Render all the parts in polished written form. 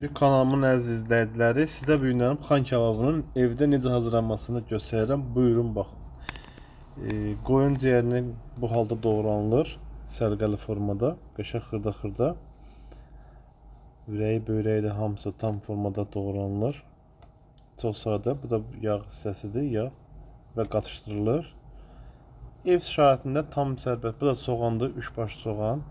Kanalımın əziz izləyiciləri, sizə bu günlərim xan kebabının evdə necə hazırlanmasını göstərirəm. Buyurun baxın. Qoyun ciyərini bu halda doğranılır, sərqəli formada, qəşəng xırda-xırda. Ürəyi, böyrəyi də hamısı tam formada doğranılır. Çox sadə, bu da yağ hissəsidir, yağ və qatışdırılır. Ev şəraitində tam sərbəst, bu da soğandır, 3 baş soğan.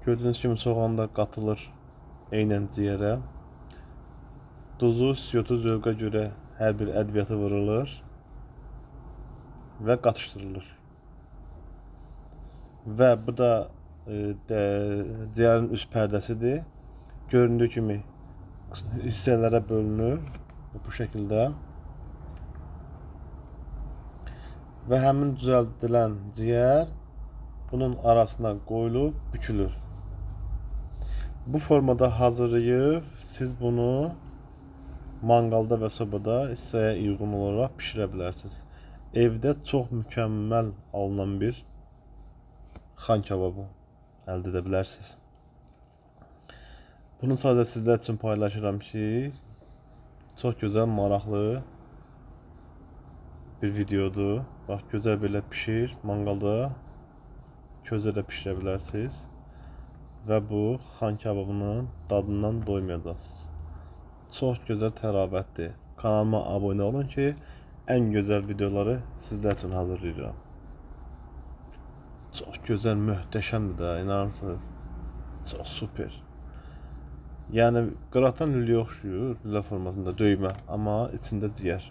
Gördüğünüz kimi soğan da qatılır eynən ciyərə. Duzu, siyotu zövqə görə hər bir ədviyyatı vurulur və qatışdırılır. Və bu da ciyərin üst pərdəsidir. Göründüyü kimi hissələrə bölünür bu şəkildə. Və həmin düzəldilən ciyər bunun arasına qoyulub bükülür. Bu formada hazırlayıb siz bunu manqalda və sobada hissəyə uyğun olaraq pişirə bilərsiniz. Evdə çox mükəmməl alınan bir xan kebabı əldə edə bilərsiniz. Bunu sadəcə sizlər üçün paylaşıram ki, çox gözəl, maraqlı bir videodur. Bax, gözəl belə pişir, manqalda közdə pişirə bilərsiniz. Və bu xan kebabının dadından doymayacaqsınız. Çox gözəl tərabətdir. Kanalıma abunə olun ki, ən gözəl videoları sizlər üçün hazırlayıram. Çox gözəl, möhtəşəmdir də, inanırsınız. Çox super. Yəni qıraqdan lüləyə oxşuyur, lülə formasında döymə, amma içində ciyər.